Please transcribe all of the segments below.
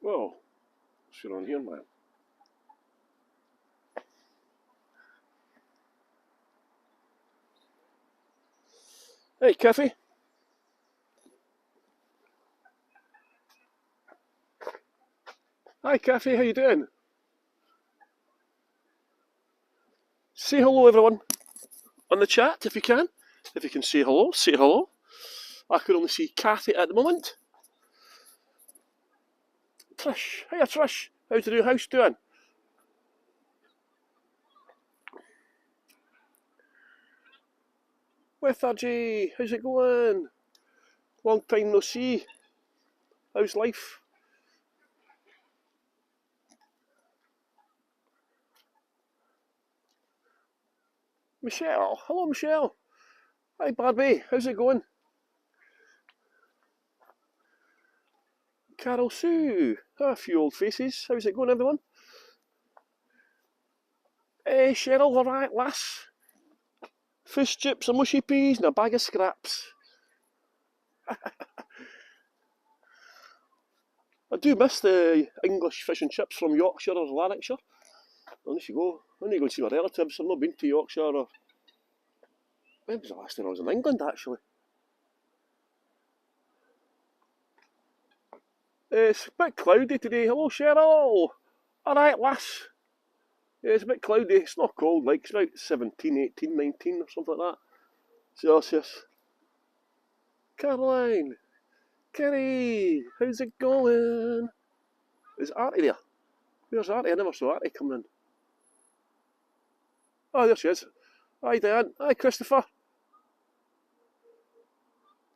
Well, what's going on here, man? Hey, Kathy. Hi, Kathy. How you doing? Say hello, everyone, on the chat if you can. If you can say hello, say hello. I can only see Kathy at the moment. Trish. Hiya, Trish. How's the new house doing? With RJ. How's it going? Long time no see. How's life? Michelle. Hello, Michelle. Hi, Barbie. How's it going? Carol Sue. A few old faces. How's it going, everyone? Hey, Cheryl. All right, lass. Fish chips and mushy peas and a bag of scraps. I do miss the English fish and chips from Yorkshire or Lanarkshire. I need to go. I need to go and see my relatives. I've not been to Yorkshire or... When was the last time I was in England, actually? It's a bit cloudy today. Hello, Cheryl. Alright, lass. Yeah, it's a bit cloudy. It's not cold, like it's about 17, 18, 19 or something like that. Celsius. Caroline. Kerry. How's it going? Is Artie there? Where's Artie? I never saw Artie coming in. Oh, there she is. Hi, Diane. Hi, Christopher.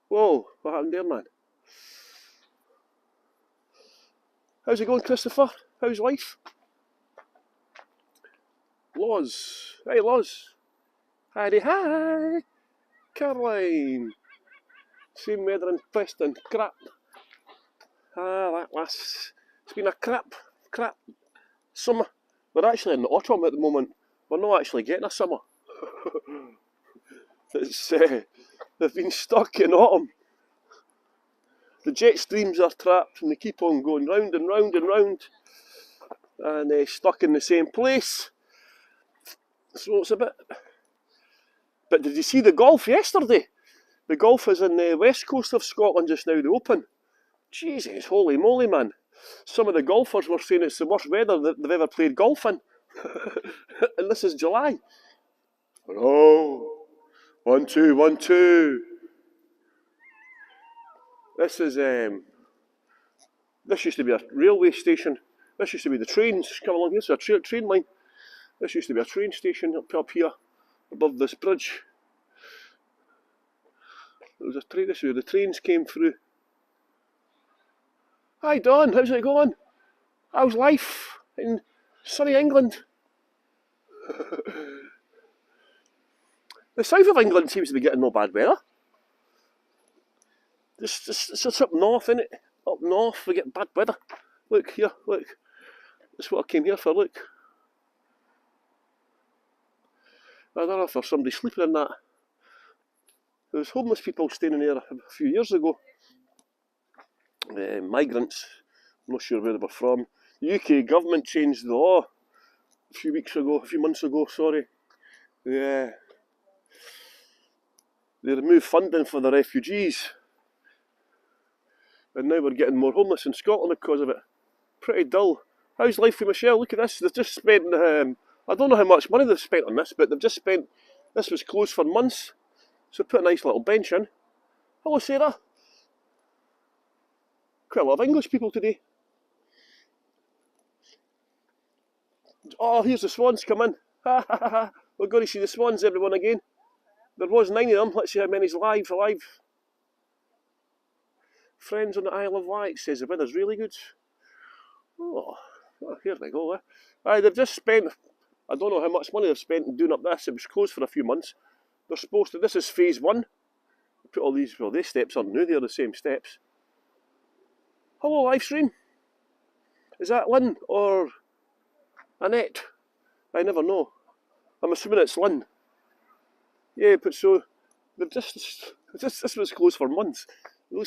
Whoa, what happened there, man? How's it going, Christopher? How's life? Loz. Hey, Loz. Hi. Caroline. Same weather in Preston. Crap. That lass. It's been a crap summer. We're actually in the autumn at the moment. We're not actually getting a summer. They've been stuck in autumn. The jet streams are trapped and they keep on going round and round and round. And they're stuck in the same place. So it's a bit... But did you see the golf yesterday? The golf is in the west coast of Scotland just now, the Open. Jesus, holy moly, man. Some of the golfers were saying it's the worst weather that they've ever played golf in. And this is July. Oh, 1 2 1 2. This is this used to be a railway station. This used to be the trains coming along here. It's a train line. This used to be a train station up here above this bridge. There was a train. This is where the trains came through. Hi Don, how's it going? How's life in sunny England? The south of England seems to be getting no bad weather. It's up north, innit? Up north we get bad weather. Look here, look. That's what I came here for, look. I don't know if there's somebody sleeping in that. There was homeless people staying in there a few years ago. Migrants, I'm not sure where they were from. The UK government changed the law a few months ago, sorry. Yeah. They removed funding for the refugees. And now we're getting more homeless in Scotland because of it. Pretty dull. How's life for Michelle? Look at this. They've just spent, I don't know how much money they've spent on this, but they've just spent, this was closed for months. So put a nice little bench in. Hello, Sarah. Quite a lot of English people today. Oh, here's the swans come in. We're going to see the swans, everyone, again. There was 9 of them. Let's see how many's alive. Friends on the Isle of Wight says the weather's really good. Oh, here we go. They've just spent, I don't know how much money they've spent in doing up this. It was closed for a few months. They're supposed to, this is phase 1. Put all these, well, these steps aren't new, they're the same steps. Hello, live stream. Is that Lynn or Annette? I never know. I'm assuming it's Lynn. Yeah, but so, they've this was closed for months.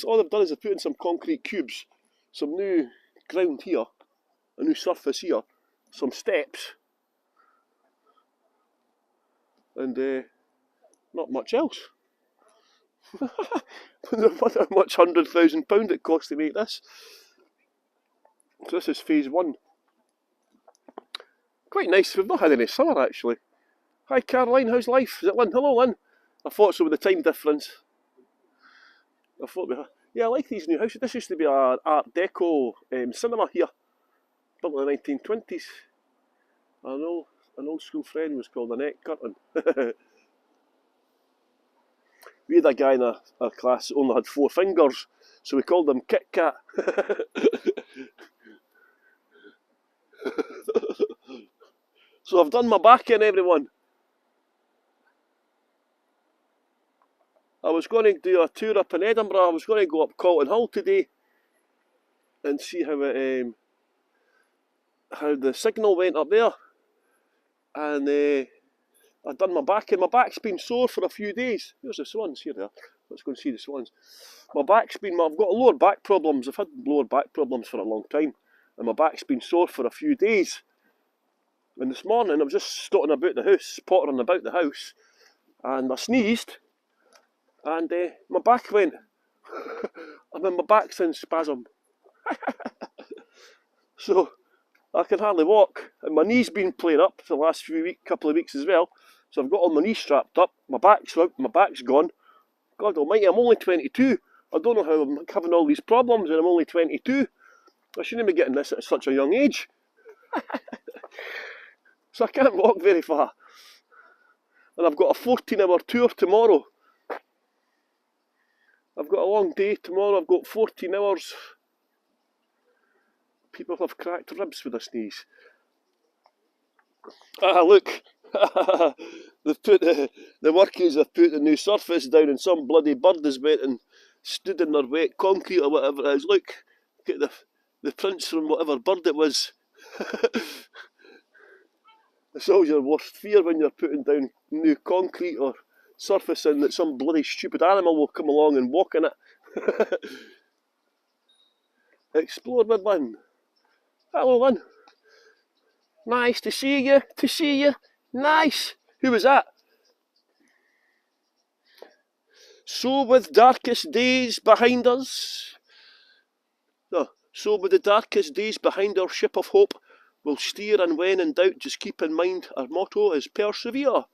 All they've done is they've put in some concrete cubes, some new ground here, a new surface here, some steps, and not much else. I wonder how much £100,000 it cost to make this. So this is phase 1. Quite nice. We've not had any summer actually. Hi Caroline, how's life? Is it Lynn? Hello Lynn. I thought so with the time difference. I thought yeah, I like these new houses. This used to be an Art Deco cinema here, built in the 1920s. I know an old school friend was called Annette Curtin. We had a guy in our class that only had 4 fingers, so we called him Kit Kat. So I've done my back in, everyone. I was going to do a tour up in Edinburgh. I was going to go up Calton Hill today and see how the signal went up there. And I've done my back in. My back's been sore for a few days. Here's the swans, here they are. Let's go and see the swans. I've got lower back problems. I've had lower back problems for a long time. And my back's been sore for a few days. And this morning I was just pottering about the house, and I sneezed, and my back went. I mean, my back's in spasm. So I can hardly walk, and my knee's been playing up for the last couple of weeks as well. So I've got all my knees strapped up. My back's gone. God almighty, I'm only 22. I don't know how I'm having all these problems, and I'm only 22. I shouldn't be getting this at such a young age. So I can't walk very far. And I've got a 14-hour tour tomorrow. I've got a long day tomorrow. I've got 14 hours. People have cracked ribs with a sneeze. Ah, look. They've put the workers have put the new surface down, and some bloody bird has went and stood in their wet concrete or whatever it is. Look, get the prints from whatever bird it was. It's always your worst fear when you're putting down new concrete or surface in, that some bloody stupid animal will come along and walk in it. Explore with Lynn. Hello Lynn. Nice to see you. Nice. Who was that? So with darkest days behind us. No. So with the darkest days behind our ship of hope, we'll steer, and when in doubt, just keep in mind our motto is persevere.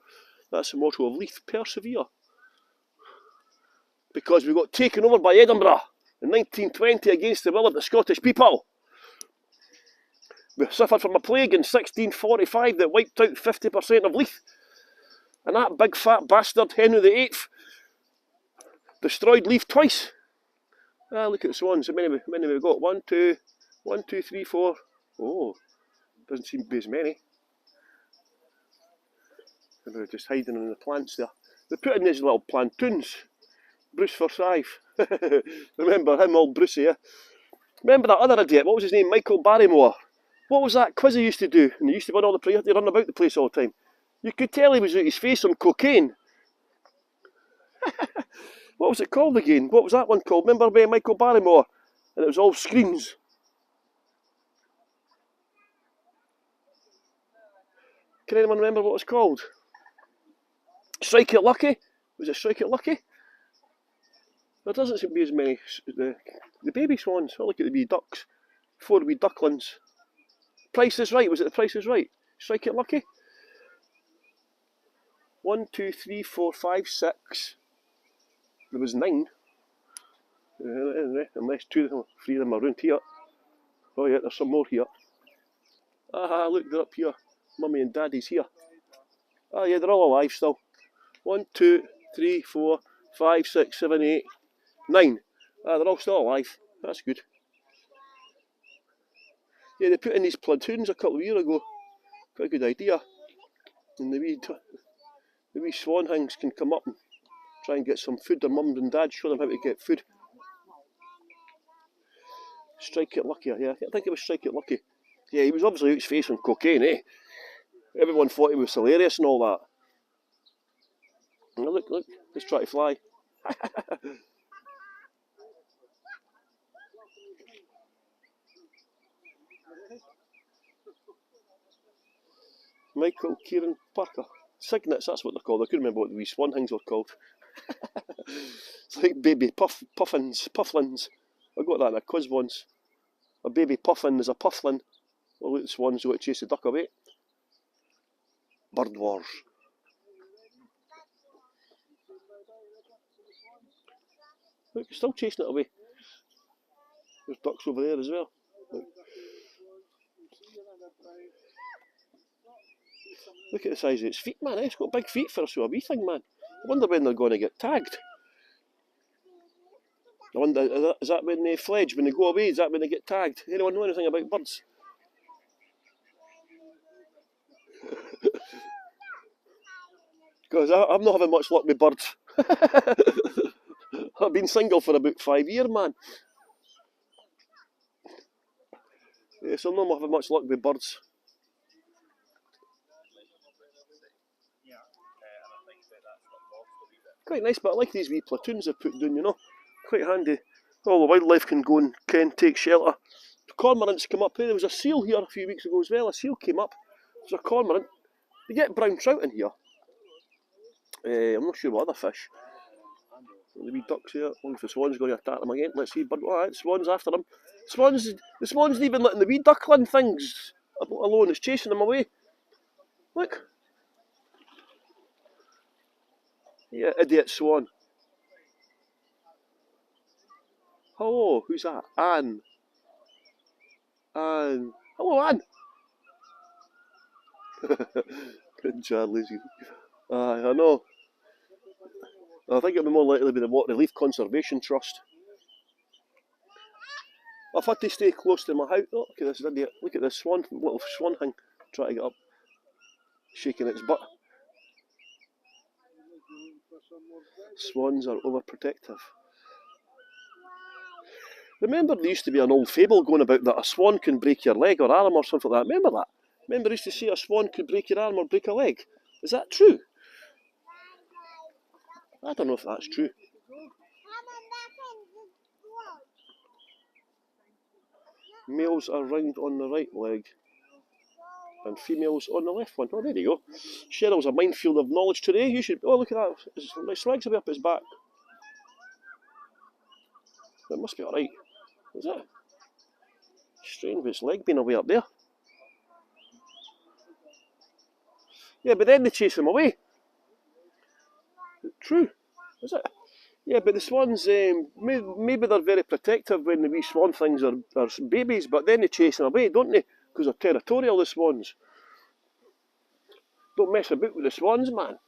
That's the motto of Leith, persevere. Because we got taken over by Edinburgh in 1920 against the will of the Scottish people. We suffered from a plague in 1645 that wiped out 50% of Leith. And that big fat bastard Henry VIII destroyed Leith twice. Ah, look at the swans. How many have we got? 1, 2, 3, 4. Oh, doesn't seem to be as many. They're just hiding in the plants there. They put in these little plantoons. Bruce Forsyth. Remember him, old Brucey, yeah? Remember that other idiot? What was his name? Michael Barrymore. What was that quiz he used to do? And he used to win all the praise. He run about the place all the time. You could tell he was out his face on cocaine. What was it called again? What was that one called? Remember by Michael Barrymore? And it was all screens. Can anyone remember what it was called? Strike It Lucky? Was it Strike It Lucky? There doesn't seem to be as many. The baby swans. Oh, look at the wee ducks. 4 wee ducklings. Price is Right. Was it The Price is Right? Strike It Lucky? 1, 2, 3, 4, 5, 6. There was 9. Unless 3 of them are around here. Oh yeah, there's some more here. Ah, look, they're up here. Mummy and Daddy's here. Ah yeah, they're all alive still. 1, 2, 3, 4, 5, 6, 7, 8, 9. Ah, they're all still alive. That's good. Yeah, they put in these platoons a couple of years ago. Quite a good idea. And the wee swan things can come up and try and get some food. Their mums and dads show them how to get food. Strike It Lucky, yeah, I think it was Strike It Lucky. Yeah, he was obviously out his face on cocaine, eh? Everyone thought he was hilarious and all that. Oh, look, he's trying to fly. Michael Kieran Parker. Cygnets, that's what they're called. I couldn't remember what the wee swan things were called. It's like baby pufflins. I got that in a quiz once. A baby puffin is a pufflin. Well, look, the swans who chase the duck away. Bird wars. Look, still chasing it away. There's ducks over there as well. Look at the size of its feet, man. It's got big feet for a wee thing, man. I wonder when they're going to get tagged. I wonder, is that when they fledge, when they go away? Is that when they get tagged? Anyone know anything about birds? Because I'm not having much luck with birds. I've been single for about 5 years, man. Yeah, so I'm not having much luck with birds. Quite nice, but I like these wee platoons they've put down, you know. Quite handy. All the wildlife can go and take shelter. The cormorants come up here. There was a seal here a few weeks ago as well. A seal came up. There's a cormorant. They get brown trout in here. I'm not sure what other fish. The wee ducks here. I wonder if the swan's going to attack them again. Let's see. Alright, swan's after them. The swan's even letting the wee duckling things alone. It's chasing them away. Look. Yeah, idiot swan. Hello, who's that? Anne. Anne. Hello, Anne. Good Charlie. I know. I think it would be more likely to be the Water Relief Conservation Trust. I've had to stay close to my house. Oh, look at this idiot. Look at this swan, little swan thing, trying to get up, shaking its butt. Swans are overprotective. Remember there used to be an old fable going about that a swan can break your leg or arm or something like that. Remember that? Remember they used to say a swan could break your arm or break a leg? Is that true? I don't know if that's true. Males are round on the right leg and females on the left one. Oh, there you go. Cheryl's a minefield of knowledge today. You should... Oh, look at that. His legs will be up his back. It must be alright. Is it? Strange with its leg being away up there. Yeah, but then they chase them away. True. Is it? Yeah, but the swans, maybe they're very protective when the wee swan things are babies, but then they chase them away, don't they? Because they're territorial, the swans. Don't mess about with the swans, man.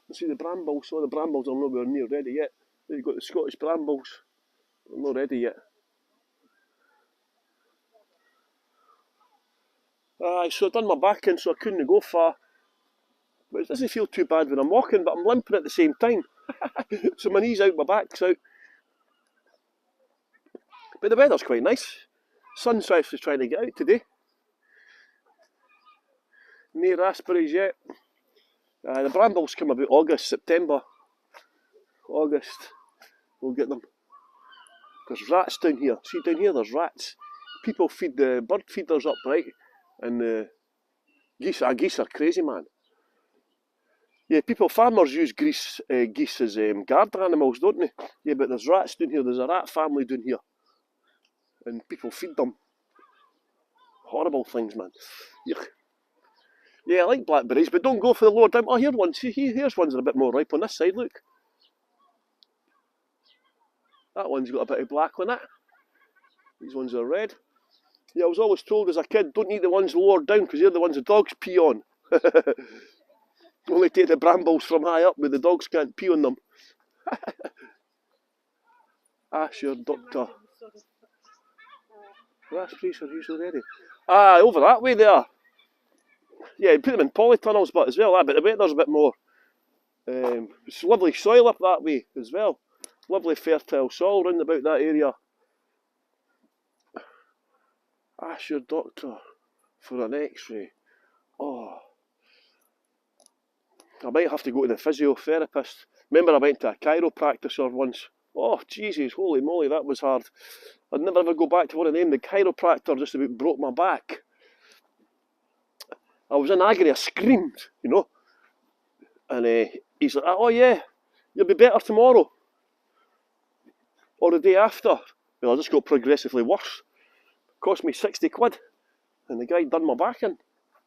You see the brambles. Oh, the brambles are nowhere near ready yet. You've got the Scottish brambles. They're not ready yet. Aye, so I've done my back in, so I couldn't go far. But it doesn't feel too bad when I'm walking, but I'm limping at the same time. So my knee's out, my back's out. But the weather's quite nice. Sun's trying to get out today. No raspberries yet. The brambles come about August, September. August, we'll get them. There's rats down here. See, down here there's rats. People feed the bird feeders up, right? And the geese are crazy, man. Yeah, farmers use geese as guard animals, don't they? Yeah, but there's rats down here. There's a rat family down here. And people feed them. Horrible things, man. Yuck. Yeah, I like blackberries, but don't go for the lower down. Oh, here's one. See, here's ones that are a bit more ripe on this side, look. That one's got a bit of black on it. These ones are red. Yeah, I was always told as a kid, don't eat the ones lower down, because they're the ones the dogs pee on. Only take the brambles from high up, where the dogs can't pee on them. Ask your doctor. Raspberries are usually ready. Ah, over that way there. Yeah, put them in polytunnels, but as well, but the weather's a bit more. It's lovely soil up that way as well. Lovely fertile soil round about that area. Ask your doctor for an x-ray. Oh. I might have to go to the physiotherapist. Remember I went to a chiropractor once. Oh, Jesus, holy moly, that was hard. I'd never ever go back to one of them. The chiropractor just about broke my back. I was in agony, I screamed, you know. And he's like, oh yeah, you'll be better tomorrow. Or the day after. Well, I just got progressively worse. Cost me 60 quid. And the guy done my back in.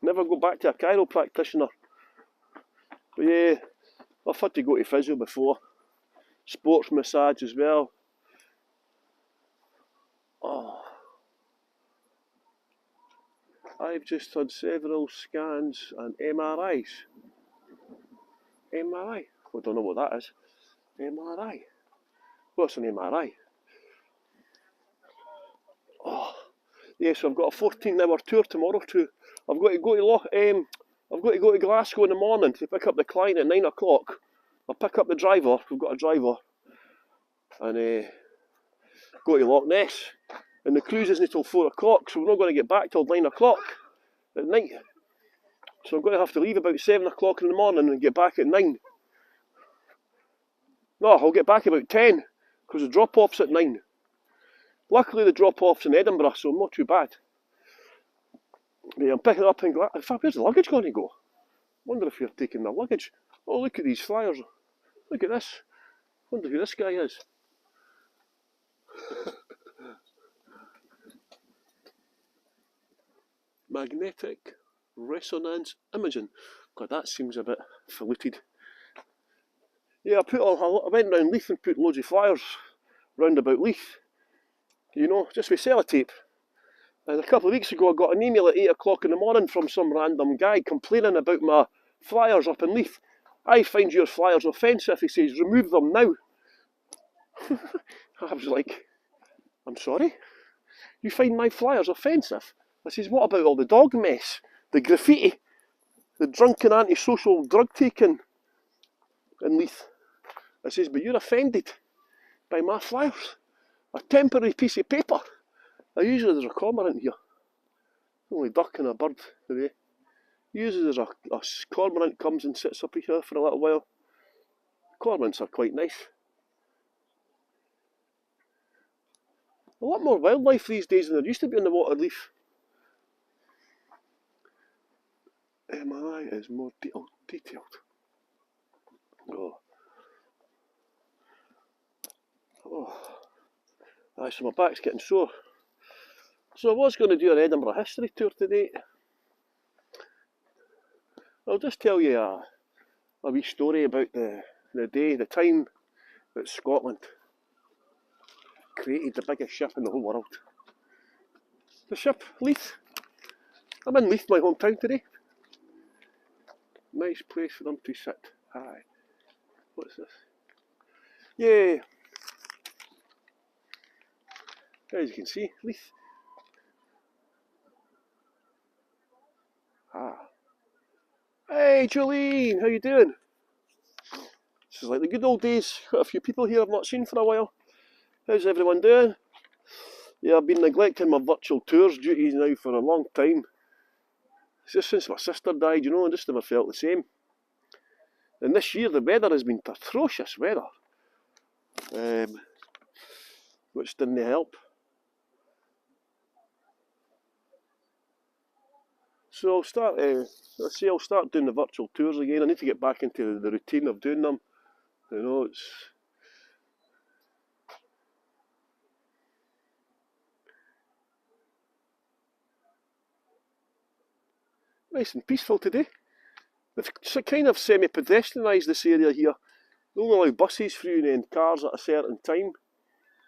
Never go back to a chiropractor. But yeah, I've had to go to physio before. Sports massage as well. Oh. I've just had several scans and MRIs. MRI? I don't know what that is. MRI? What's an MRI? Oh, yes, I've got a 14-hour tour tomorrow too. I've got to go to Glasgow in the morning to pick up the client at 9 o'clock. I'll pick up the driver. We've got a driver, and go to Loch Ness. And the cruise isn't until 4 o'clock, so we're not going to get back till 9 o'clock at night. So I'm going to have to leave about 7 o'clock in the morning and get back at 9. No, I'll get back about 10 because the drop-off's at 9. Luckily, the drop-off's in Edinburgh, so not too bad. Yeah, I'm picking up in Glasgow. In fact, where's the luggage going to go? I wonder if you're taking the luggage. Oh, look at these flyers. Look at this. I wonder who this guy is. Magnetic resonance imaging. God, that seems a bit faluted. Yeah, I went round Leith and put loads of flyers round about Leith. You know, just with sellotape. And a couple of weeks ago I got an email at 8 o'clock in the morning from some random guy complaining about my flyers up in Leith. I find your flyers offensive, he says, remove them now. I was like, I'm sorry? You find my flyers offensive? I says, what about all the dog mess, the graffiti, the drunken antisocial drug taking in Leith? I says, but you're offended by my flyers? A temporary piece of paper. Usually there's a cormorant here. Only duck and a bird today. Usually there's a cormorant comes and sits up here for a little while. Cormorants are quite nice. A lot more wildlife these days than there used to be in the water Leith. MRI is more detailed. Oh. Aye, so my back's getting sore. So I was going to do an Edinburgh history tour today. I'll just tell you a wee story about the time that Scotland created the biggest ship in the whole world. The ship, Leith. I'm in Leith, my hometown today. Nice place for them to sit. Aye. What's this? Yeah. As you can see, Leith. Ah. Hey, Jolene, how you doing? This is like the good old days. Got a few people here I've not seen for a while. How's everyone doing? Yeah, I've been neglecting my virtual tours duties now for a long time. It's just since my sister died, you know, I just never felt the same. And this year the weather has been atrocious weather, which didn't help. So I'll start doing the virtual tours again. I need to get back into the routine of doing them. You know, it's nice and peaceful today. They've kind of semi-pedestrianised this area here. They only allow buses through and cars at a certain time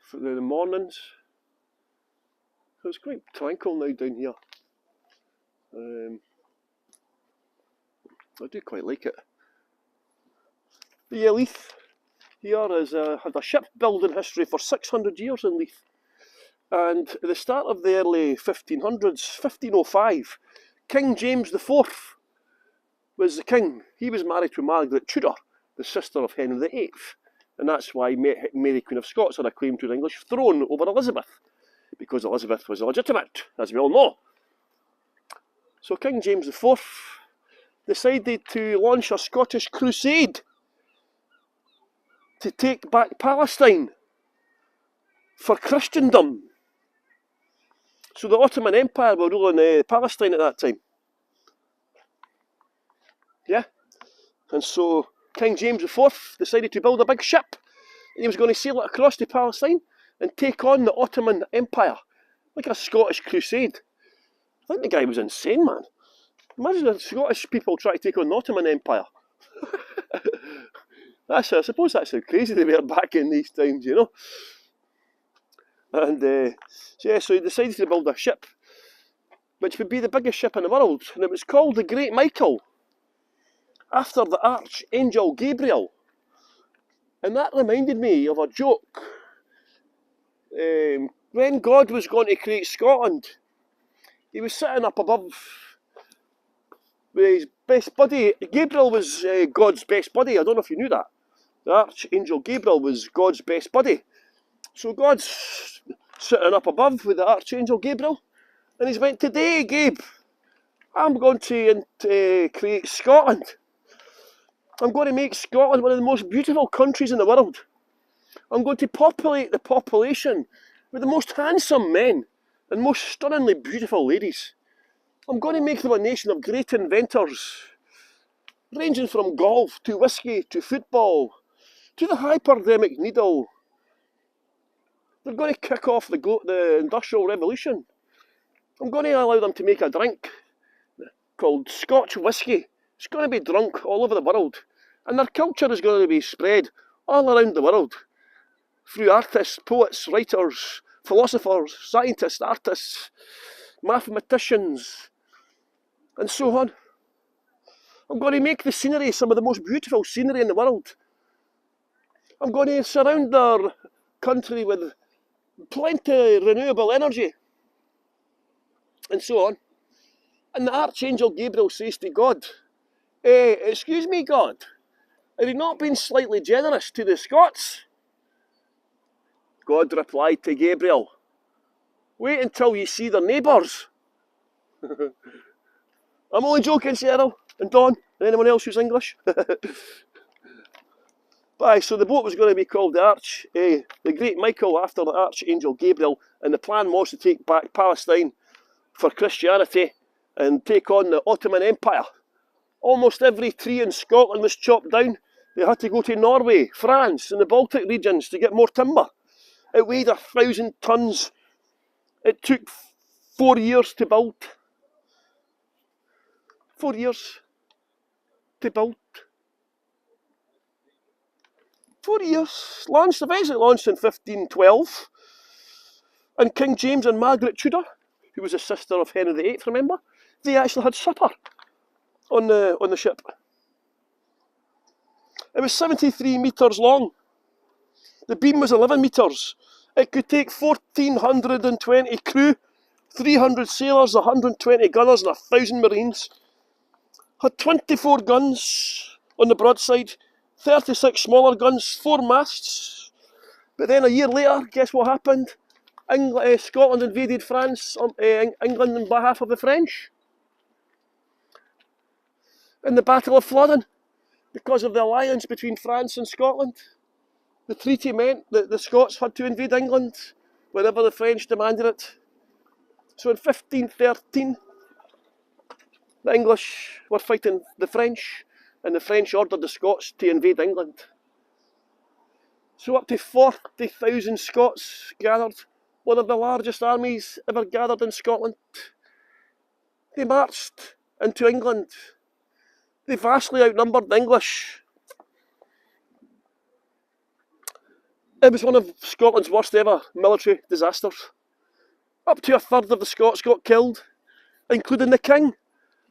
for the mornings. So it's quite tranquil now down here. I do quite like it. But yeah, Leith here had a shipbuilding history for 600 years in Leith. And at the start of the early 1500s, 1505, King James IV was the king. He was married to Margaret Tudor, the sister of Henry VIII. And that's why Mary, Queen of Scots, had a claim to the English throne over Elizabeth, because Elizabeth was illegitimate, as we all know. So King James IV decided to launch a Scottish crusade to take back Palestine. for Christendom. So the Ottoman Empire were ruling Palestine at that time. Yeah? And so King James IV decided to build a big ship. And he was going to sail it across to Palestine and take on the Ottoman Empire. Like a Scottish crusade. I think the guy was insane, man. Imagine the Scottish people try to take on the Ottoman Empire. I suppose that's how crazy they were back in these times, you know. And so he decided to build a ship, which would be the biggest ship in the world. And it was called the Great Michael, after the Archangel Gabriel. And that reminded me of a joke. When God was going to create Scotland, he was sitting up above with his best buddy. Gabriel was God's best buddy. I don't know if you knew that. The Archangel Gabriel was God's best buddy. So God's sitting up above with the Archangel Gabriel, and he's went, "Today, Gabe, I'm going to create Scotland. I'm going to make Scotland one of the most beautiful countries in the world. I'm going to populate the population with the most handsome men and most stunningly beautiful ladies. I'm going to make them a nation of great inventors, ranging from golf to whiskey to football to the hypodermic needle. They're going to kick off the Industrial Revolution. I'm going to allow them to make a drink called Scotch whiskey. It's going to be drunk all over the world. And their culture is going to be spread all around the world through artists, poets, writers, philosophers, scientists, artists, mathematicians, and so on. I'm going to make the scenery some of the most beautiful scenery in the world. I'm going to surround our country with plenty of renewable energy, and so on." And the Archangel Gabriel says to God, "Excuse me, God, have you not been slightly generous to the Scots?" God replied to Gabriel, "Wait until you see their neighbours." I'm only joking, Cheryl and Don and anyone else who's English. So the boat was going to be called the Great Michael, after the Archangel Gabriel, and the plan was to take back Palestine for Christianity and take on the Ottoman Empire. Almost every tree in Scotland was chopped down. They had to go to Norway, France and the Baltic regions to get more timber. It weighed 1,000 tons. It took 4 years to build. 4 years to build. 4 years. Eventually launched in 1512. And King James and Margaret Tudor, who was a sister of Henry VIII, remember? They actually had supper on the ship. It was 73 metres long. The beam was 11 metres. It could take 1,420 crew, 300 sailors, 120 gunners and 1,000 marines. Had 24 guns on the broadside, 36 smaller guns, 4 masts. But then a year later, guess what happened? Scotland invaded France, England on behalf of the French. In the Battle of Flodden, because of the alliance between France and Scotland. The treaty meant that the Scots had to invade England whenever the French demanded it. So in 1513, the English were fighting the French, and the French ordered the Scots to invade England. So up to 40,000 Scots gathered, one of the largest armies ever gathered in Scotland. They marched into England. They vastly outnumbered the English. It was one of Scotland's worst ever military disasters. Up to 1/3 of the Scots got killed, including the king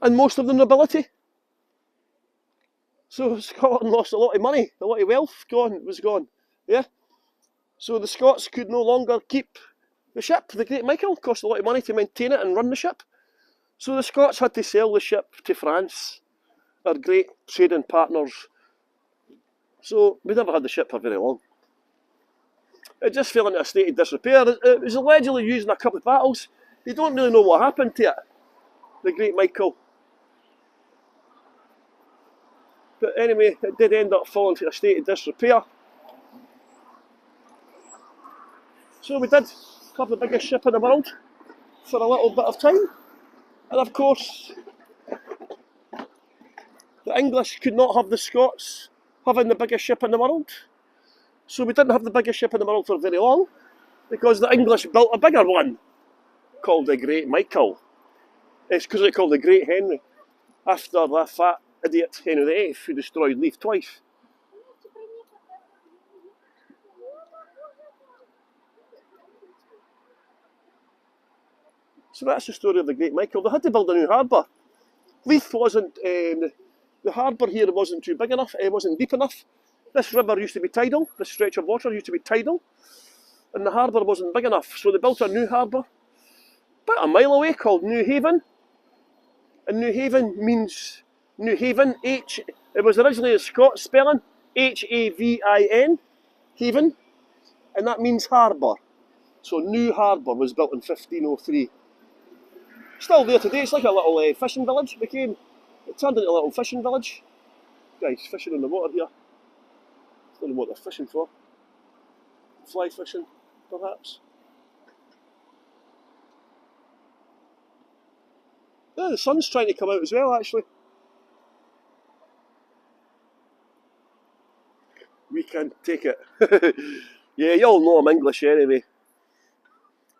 and most of the nobility. So Scotland lost a lot of money, a lot of wealth was gone. Yeah. So the Scots could no longer keep the ship, the Great Michael. It cost a lot of money to maintain it and run the ship. So the Scots had to sell the ship to France, our great trading partners. So we never had the ship for very long. It just fell into a state of disrepair. It was allegedly used in a couple of battles. They don't really know what happened to it, the Great Michael. But anyway, it did end up falling into a state of disrepair. So we did have the biggest ship in the world for a little bit of time. And of course, the English could not have the Scots having the biggest ship in the world. So we didn't have the biggest ship in the world for very long, because the English built a bigger one, called the Great Michael. It's because it's called the Great Henry, after the fat idiot Henry VIII, who destroyed Leith twice. So that's the story of the Great Michael. They had to build a new harbour. Leith wasn't, the harbour here wasn't too big enough, it wasn't deep enough. This river used to be tidal, this stretch of water used to be tidal, and the harbour wasn't big enough, so they built a new harbour about a mile away called New Haven. And New Haven means New Haven, it was originally a Scots spelling, Havin, Haven, and that means harbour. So New Harbour was built in 1503. Still there today, it's like a little fishing village. It turned into a little fishing village. Guys fishing in the water here. I don't know what they're fishing for. Fly fishing, perhaps. Yeah, the sun's trying to come out as well, actually. We can take it. Yeah, you all know I'm English anyway.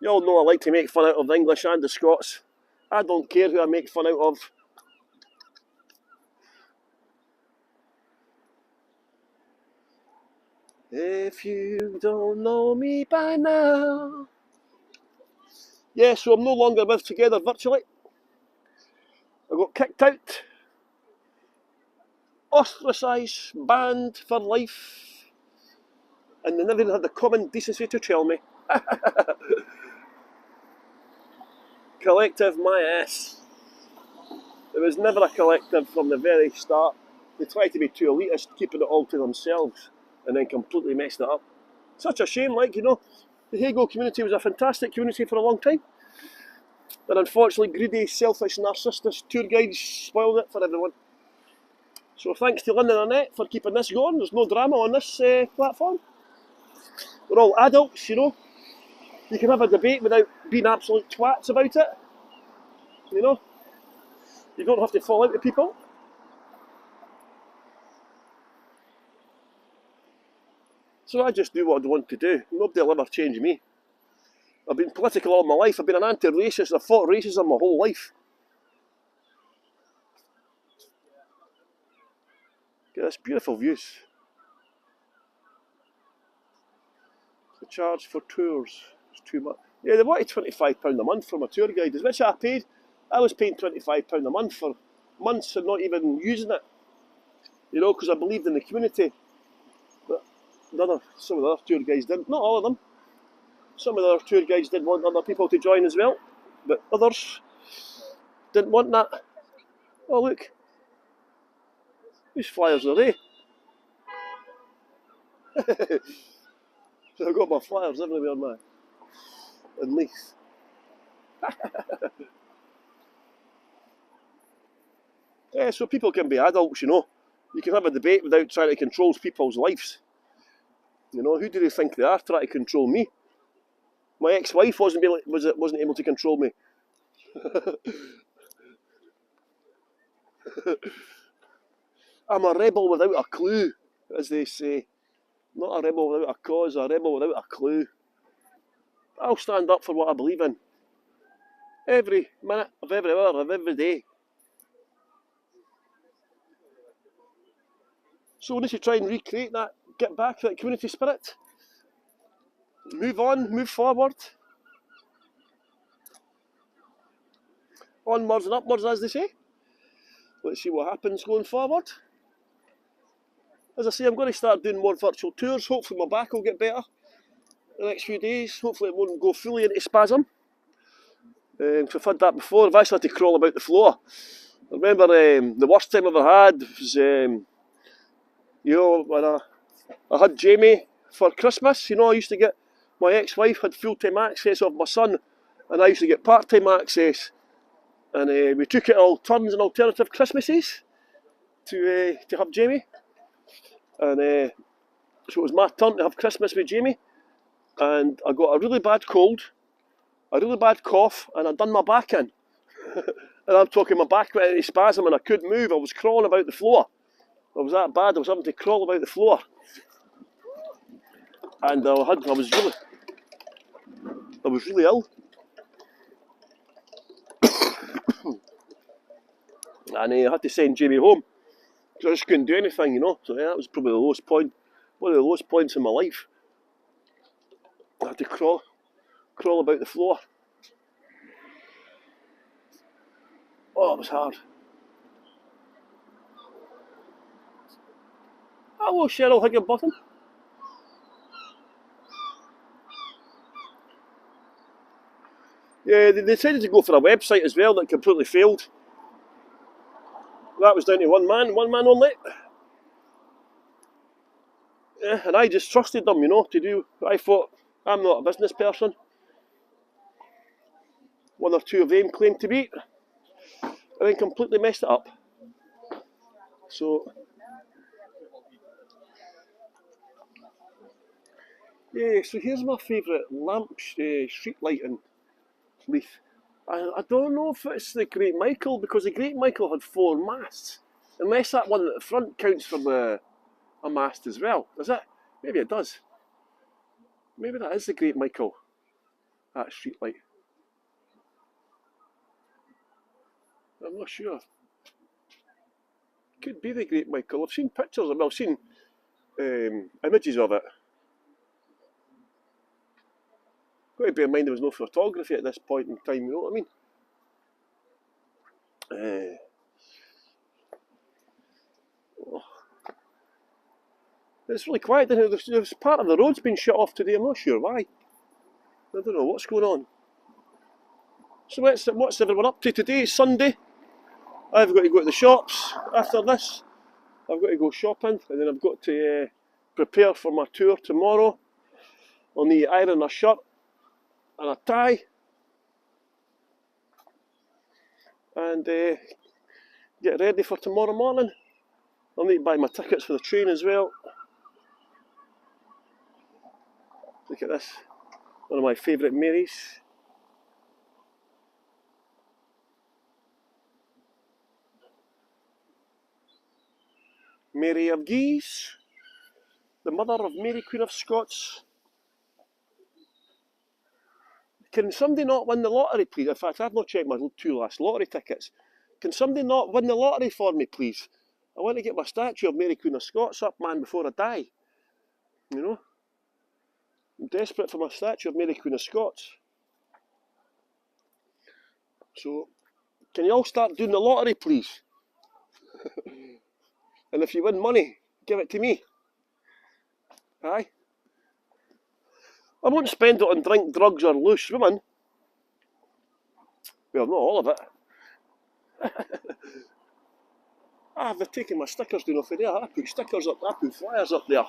You all know I like to make fun out of the English and the Scots. I don't care who I make fun out of. If you don't know me by now. Yeah, so I'm no longer with Together virtually. I got kicked out, ostracised, banned for life, and they never even had the common decency to tell me. Collective my ass. It was never a collective from the very start. They tried to be too elitist, keeping it all to themselves, and then completely messed it up. Such a shame, like, you know, the Hego community was a fantastic community for a long time. And unfortunately, greedy, selfish, narcissistic tour guides spoiled it for everyone. So thanks to Lynn and Annette for keeping this going. There's no drama on this platform. We're all adults, you know. You can have a debate without being absolute twats about it. You know. You don't have to fall out with people. So I just do what I want to do. Nobody will ever change me. I've been political all my life. I've been an anti-racist. I've fought racism my whole life. Get this beautiful views. The charge for tours is too much. Yeah, they wanted £25 a month from a tour guide, which I paid. I was paying £25 a month for months and not even using it. You know, because I believed in the community. But some of the other tour guides didn't. Not all of them. Some of the other tour guides did want other people to join as well, but others didn't want that. Oh look, whose flyers are they? So I've got my flyers everywhere now, in Leith. Yeah, so people can be adults, you know. You can have a debate without trying to control people's lives. You know, who do they think they are trying to control me? My ex-wife wasn't able to control me. I'm a rebel without a clue, as they say. Not a rebel without a cause, a rebel without a clue. I'll stand up for what I believe in. Every minute of every hour of every day. So we need to try and recreate that, get back that community spirit. Move on, move forward. Onwards and upwards, as they say. Let's see what happens going forward. As I say, I'm going to start doing more virtual tours. Hopefully my back will get better in the next few days. Hopefully it won't go fully into spasm. I've had that before. I've actually had to crawl about the floor. I remember the worst time I ever had was, you know, when I had Jamie for Christmas. You know, I used to get, my ex-wife had full-time access of my son, and I used to get part-time access. And we took it all turns and alternative Christmases to have Jamie. And so it was my turn to have Christmas with Jamie. and I got a really bad cold, a really bad cough, and I done my back in. And I'm talking, my back went into spasm and I couldn't move. I was crawling about the floor. It was that bad. I was having to crawl about the floor. And I was really ill. And I had to send Jamie home because I just couldn't do anything, you know. So yeah, that was probably the lowest point, one of the lowest points in my life. I had to crawl about the floor. Oh, it was hard. Hello, Cheryl Higginbottom. Yeah, they decided to go for a website as well that completely failed. That was down to one man only. Yeah, and I just trusted them, you know, to do. I thought, I'm not a business person. One or two of them claimed to be, and then completely messed it up. So, yeah, so here's my favourite lamp street lighting leaf. I don't know if it's the Great Michael, because the Great Michael had 4 masts. Unless that one at the front counts for a mast as well. Does it? Maybe it does. Maybe that is the Great Michael, that street light. I'm not sure. Could be the Great Michael. I've seen pictures of it. I've seen images of it. Got to bear in mind there was no photography at this point in time, you know what I mean? Oh. It's really quiet. There's part of the road's been shut off today. I'm not sure why. I don't know what's going on. So what's everyone up to today? It's Sunday. I've got to go to the shops after this. I've got to go shopping, and then I've got to prepare for my tour tomorrow. I'll need to iron a shirt and a tie, and get ready for tomorrow morning. I'll need to buy my tickets for the train as well. Look at this, one of my favourite Marys. Mary of Guise, the mother of Mary Queen of Scots. Can somebody not win the lottery, please? In fact, I've not checked my 2 last lottery tickets. Can somebody not win the lottery for me, please? I want to get my statue of Mary Queen of Scots up, man, before I die. You know? I'm desperate for my statue of Mary Queen of Scots. So, can you all start doing the lottery, please? And if you win money, give it to me. Aye? I won't spend it on drink, drugs or loose women. Well, not all of it. They've taken my stickers down off of there. I put stickers up, I put flyers up there.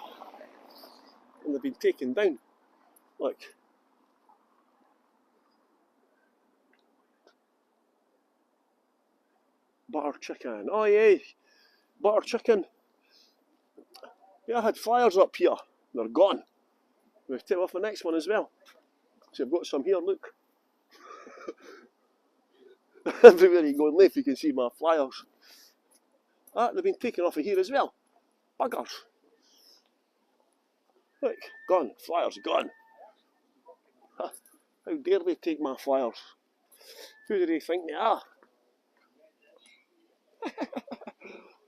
And they've been taken down. Look. Butter chicken. Oh yeah, butter chicken. Yeah, I had flyers up here. They're gone. We'll take off the next one as well. So I've got some here, look. Everywhere you go and live, you can see my flyers. They've been taken off of here as well. Buggers. Look, gone. Flyers gone. How dare they take my flyers? Who do they think they are?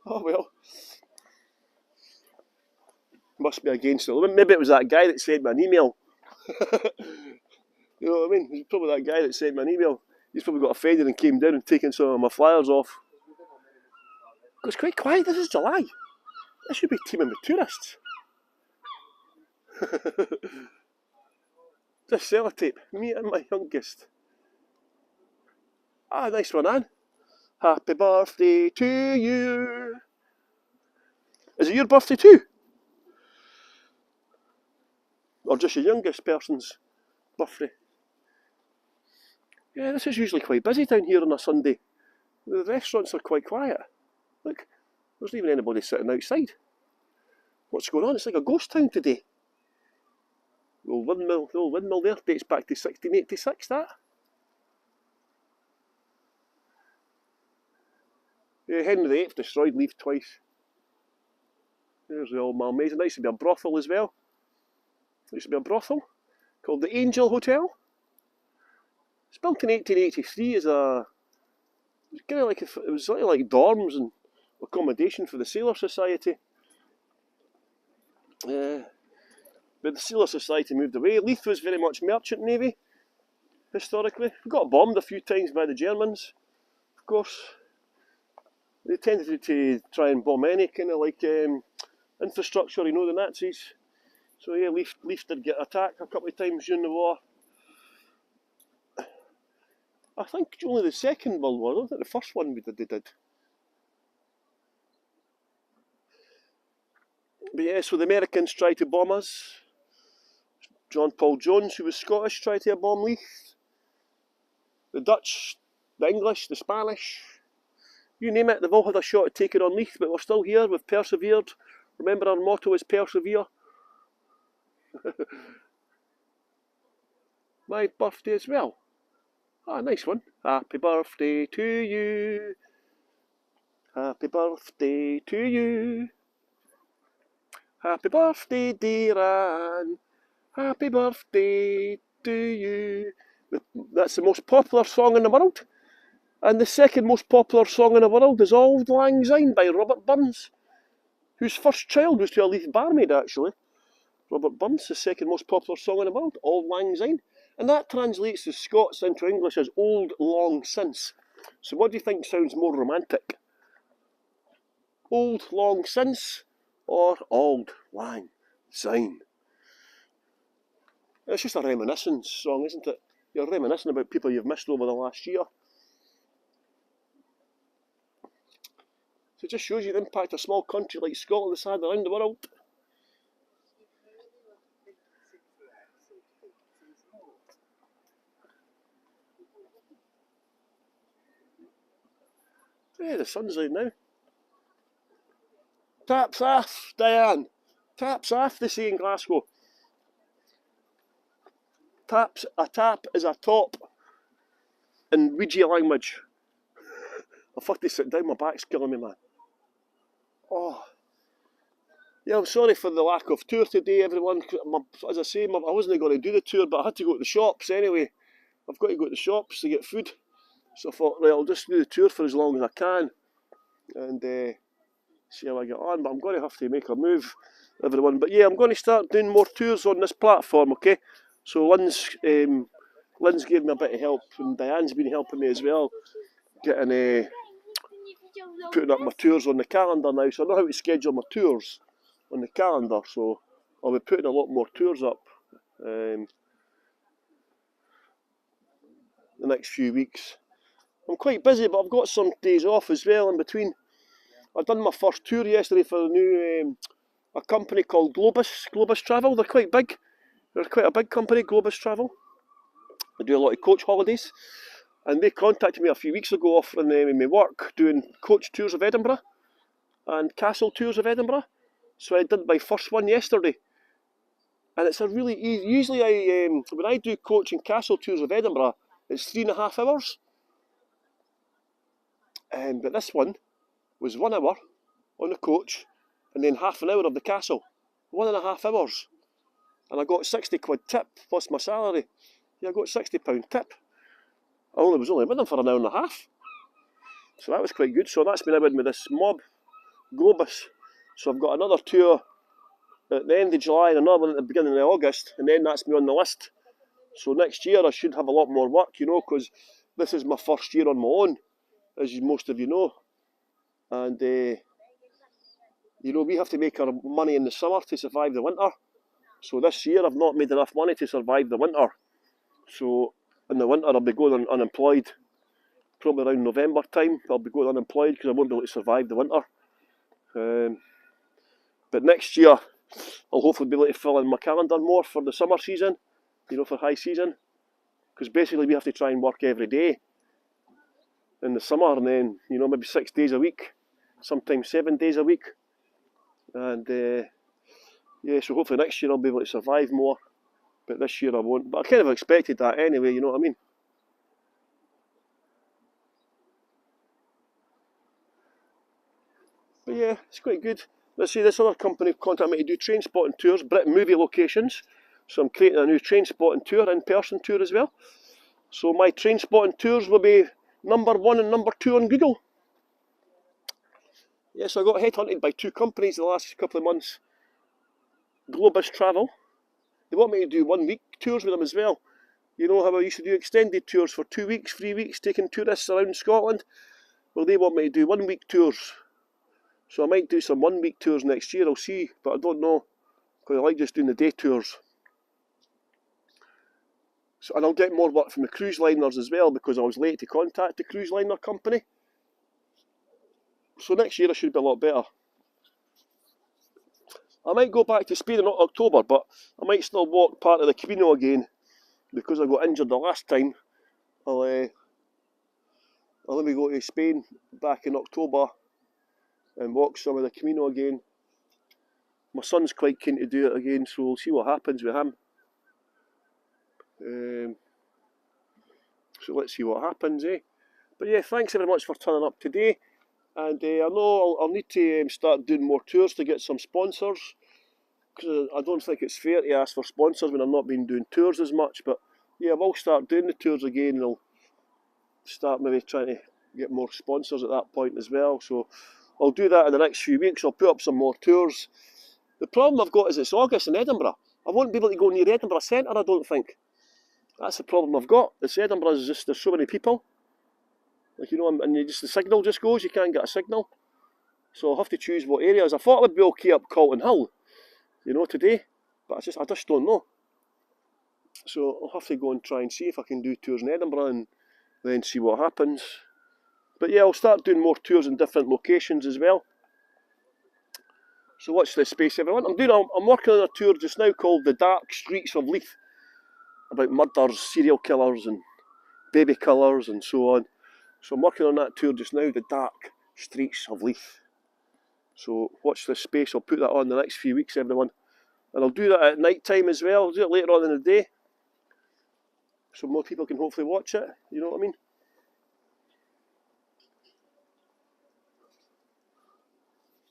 Oh well. Must be against it. Maybe it was that guy that sent me an email. You know what I mean? It's probably that guy that sent me an email. He's probably got offended and came down and taken some of my flyers off. It's quite quiet. This is July. I should be teaming with tourists. Just sellotape. Me and my youngest. Nice one, Anne. Happy birthday to you. Is it your birthday too? Or just your youngest person's birthday? Yeah, this is usually quite busy down here on a Sunday. The restaurants are quite quiet. Look, there's not even anybody sitting outside. What's going on? It's like a ghost town today. The old windmill there dates back to 1686, that. Yeah, Henry VIII destroyed Leith twice. There's the old Malmaison. There used to be a brothel as well. There used to be a brothel called the Angel Hotel. It's built in 1883 as a... It was kind of like, it was sort of like dorms and accommodation for the Sailor Society. But the Sailor Society moved away. Leith was very much merchant navy, historically. We got bombed a few times by the Germans, of course. They tended to try and bomb any kind of like infrastructure, you know, the Nazis. So yeah, Leith did get attacked a couple of times during the war. I think only the Second World War, I don't think the first one they did. But yeah, so the Americans tried to bomb us. John Paul Jones, who was Scottish, tried to bomb Leith. The Dutch, the English, the Spanish, you name it, they've all had a shot at taking on Leith, but we're still here, we've persevered. Remember, our motto is persevere. My birthday as well. Ah, nice one. Happy birthday to you. Happy birthday to you. Happy birthday, dear Anne. Happy birthday to you. That's the most popular song in the world. And the second most popular song in the world is Auld Lang Syne by Robert Burns, whose first child was to a Leith barmaid, actually. Robert Burns, the second most popular song in the world, Auld Lang Syne. And that translates the Scots into English as old long since. So what do you think sounds more romantic? Old long since or Auld Lang Syne? It's just a reminiscence song, isn't it? You're reminiscing about people you've missed over the last year. So it just shows you the impact a small country like Scotland has had around the world. Yeah, the sun's out now. Taps off, Diane. Taps off, they say in Glasgow. A tap is a top in Ouija language. I'll have to sit down, my back's killing me, man. Oh. Yeah, I'm sorry for the lack of tour today, everyone. As I say, I wasn't going to do the tour, but I had to go to the shops anyway. I've got to go to the shops to get food. So I thought, right, I'll just do the tour for as long as I can. And see how I get on. But I'm going to have to make a move, everyone. But yeah, I'm going to start doing more tours on this platform, okay? So Lynn's gave me a bit of help, and Diane's been helping me as well, getting putting up my tours on the calendar now. So I know how to schedule my tours on the calendar. So I'll be putting a lot more tours up the next few weeks. I'm quite busy, but I've got some days off as well in between. I've done my first tour yesterday for a new a company called Globus Travel. They're quite big. They're quite a big company, Globus Travel. They do a lot of coach holidays. And they contacted me a few weeks ago offering me work doing coach tours of Edinburgh and castle tours of Edinburgh. So I did my first one yesterday. And it's a really easy... Usually when I do coach and castle tours of Edinburgh, it's 3.5 hours. But this one was 1 hour on the coach and then half an hour of the castle. 1.5 hours. And I got 60 quid tip plus my salary. Yeah, I got £60 tip. I was only with them for an hour and a half. So that was quite good. So that's been out with this mob, Globus. So I've got another tour at the end of July and another one at the beginning of August. And then that's me on the list. So next year I should have a lot more work, you know, because this is my first year on my own, as most of you know. And, you know, we have to make our money in the summer to survive the winter. So this year I've not made enough money to survive the winter. So in the winter I'll be going unemployed. Probably around November time I'll be going unemployed because I won't be able to survive the winter. But next year I'll hopefully be able to fill in my calendar more for the summer season, you know, for high season. Because basically we have to try and work every day in the summer, and then, you know, maybe 6 days a week, sometimes 7 days a week. And yeah, so hopefully next year I'll be able to survive more But this year I won't. But I kind of expected that anyway, you know what I mean? But yeah, it's quite good. Let's see, this other company contacted me to do train spotting tours, Britain movie locations. So I'm creating a new train spotting tour, in-person tour as well. So my train spotting tours will be #1 and #2 on Google. Yes, I got headhunted by 2 companies the last couple of months. Globus Travel. They want me to do 1 week tours with them as well. You know how I used to do extended tours for 2 weeks, 3 weeks, taking tourists around Scotland? Well, they want me to do 1 week tours. So I might do some 1 week tours next year, I'll see, but I don't know, because I like just doing the day tours. So, and I'll get more work from the cruise liners as well, because I was late to contact the cruise liner company. So next year I should be a lot better. I might go back to Spain in October, but I might still walk part of the Camino again, because I got injured the last time. I'll let me go to Spain back in October and walk some of the Camino again. My son's quite keen to do it again, so we'll see what happens with him. So let's see what happens, eh? But yeah, thanks very much for turning up today. And I know I'll need to start doing more tours to get some sponsors, because I don't think it's fair to ask for sponsors when I've not been doing tours as much. But yeah, I will start doing the tours again, and I'll start maybe trying to get more sponsors at that point as well. So I'll do that in the next few weeks. I'll put up some more tours. The problem I've got is it's August in Edinburgh. I won't be able to go near Edinburgh Centre, I don't think. That's the problem I've got. It's Edinburgh is just, there's so many people. Like, you know, and the signal just goes, you can't get a signal. So I'll have to choose what areas. I thought it would be okay up Calton Hill, you know, today. But I just don't know. So I'll have to go and try and see if I can do tours in Edinburgh and then see what happens. But yeah, I'll start doing more tours in different locations as well. So watch this space, everyone. I'm working on a tour just now called The Dark Streets of Leith, about murders, serial killers and baby killers and so on. So I'm working on that tour just now, The Dark Streets of Leith. So watch this space, I'll put that on the next few weeks, everyone. And I'll do that at night time as well, I'll do it later on in the day, so more people can hopefully watch it, you know what I mean?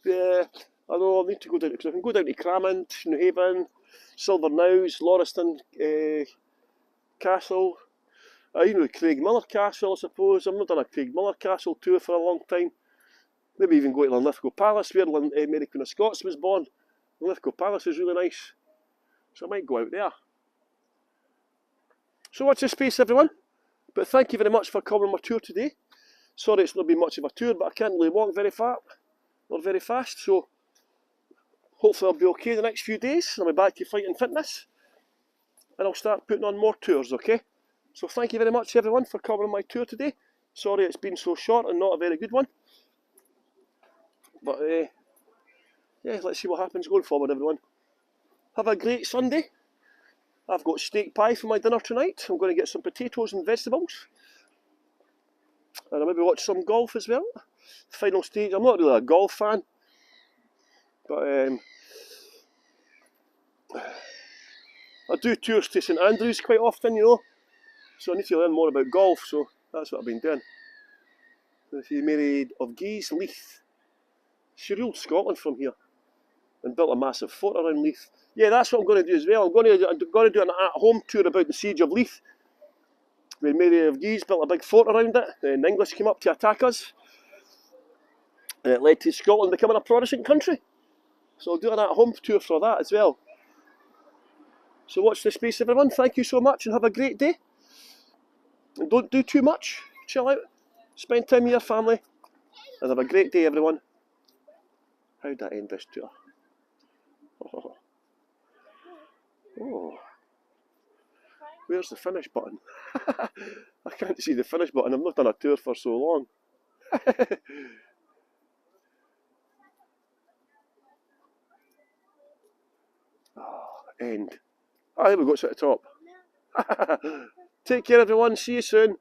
Yeah, I know I need to go down, because I can go down to Cramond, New Haven, Silverknowes, Lauriston Castle, even with Craig Miller Castle, I suppose. I've not done a Craig Miller Castle tour for a long time. Maybe even go to Linlithgow Palace, where Mary Queen of Scots was born. Linlithgow Palace is really nice, so I might go out there. So watch this space, everyone. But thank you very much for coming on my tour today. Sorry it's not been much of a tour, but I can't really walk very far or very fast, so hopefully I'll be okay the next few days. I'll be back to fighting fitness, and I'll start putting on more tours, okay? So thank you very much, everyone, for coming on my tour today. Sorry it's been so short and not a very good one. But yeah, let's see what happens going forward, everyone. Have a great Sunday. I've got steak pie for my dinner tonight. I'm going to get some potatoes and vegetables. And I'll maybe watch some golf as well. Final stage. I'm not really a golf fan, but I do tours to St Andrews quite often, you know. So I need to learn more about golf, so that's what I've been doing. She married of Guise, Leith. She ruled Scotland from here and built a massive fort around Leith. Yeah, that's what I'm going to do as well. I'm going to do an at-home tour about the siege of Leith, where Mary of Guise built a big fort around it, and the English came up to attack us, and it led to Scotland becoming a Protestant country. So I'll do an at-home tour for that as well. So watch this space, everyone. Thank you so much and have a great day. And don't do too much. Chill out. Spend time with your family. And have a great day, everyone. How'd that end this tour? Oh. Where's the finish button? I can't see the finish button. I've not done a tour for so long. End. Ah, there we go, it's at the top. Take care, everyone. See you soon.